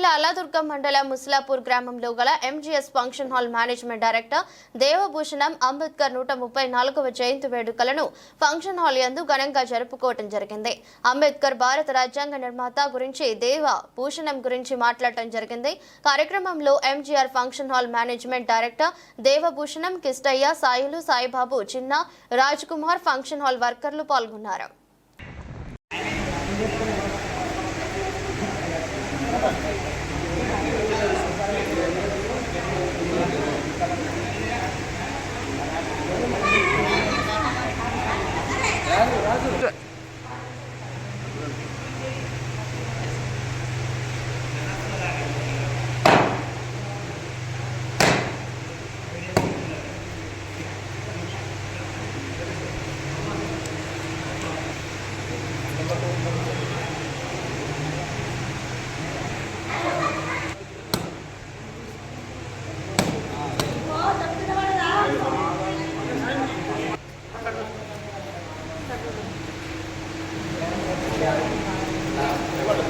జిల్లా అల్లాదుర్గం మండలం ముస్లాపూర్ గ్రామంలో గల MGS function hall management director Devabhushanam Ambedkar 134వ జయంతి వేడుకలను ఫంక్షన్ హాల్ యందు ఘనంగా జరుపుకోవడం జరిగింది. అంబేద్కర్ భారత రాజ్యాంగ నిర్మాత గురించి దేవభూషణం గురించి మాట్లాడటం జరిగింది. కార్యక్రమంలో MGR function hall management director Devabhushanam, Kishtaiah, Sailu, Saibabu, Chinna, Raj Kumar, function hall వర్కర్లు పాల్గొన్నారు.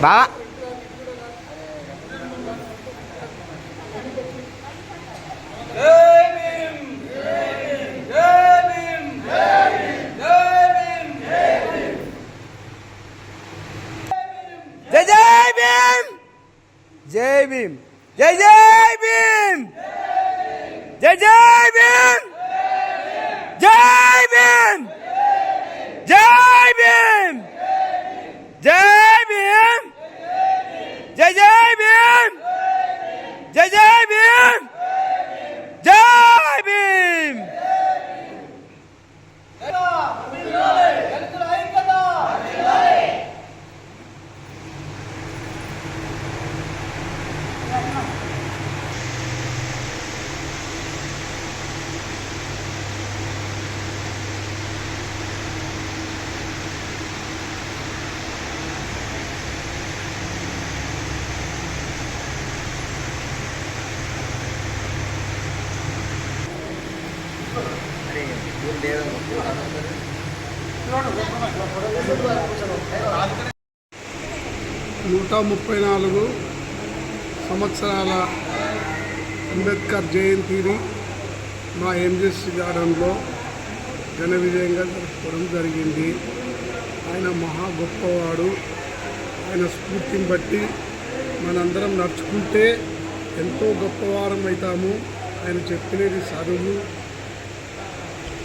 బావా జై జై భీమ్, జై భీమ్, జై జై భీమ్, జై జై భీమ్, జై భీమ్, జై భీమ్, జై భీమ్, జై జై భీమ్, జై జై భీమ్, జై భీమ్. నూట 34 సంవత్సరాల అంబేద్కర్ జయంతిని మా ఎంజీఎస్ గార్డెన్లో ఘన విజయంగా జరుపుకోవడం జరిగింది. ఆయన మహా గొప్పవాడు. ఆయన స్ఫూర్తిని బట్టి మనందరం నడుచుకుంటే ఎంతో గొప్పవారం అవుతాము. ఆయన చెప్పినది చదువు,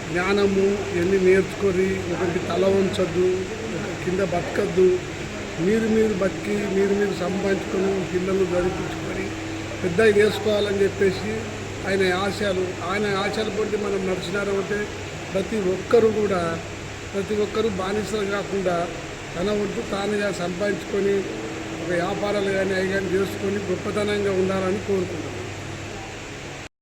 జ్ఞానము ఇవన్నీ నేర్చుకొని ఒకరికి తల వంచద్దు, ఒక కింద బతకద్దు, మీరు బతికి మీరు సంపాదించుకొని పిల్లలు చదివించుకొని పెద్దగా చేసుకోవాలని చెప్పేసి ఆయన ఆశయాలు బట్టి మనం నడిచినారంటే ప్రతి ఒక్కరూ బానిసలు కాకుండా తన వంతు తానుగా సంపాదించుకొని ఒక వ్యాపారాలు కానీ అవి కానీ చేసుకొని గొప్పతనంగా ఉండాలని కోరుకుంటున్నాం.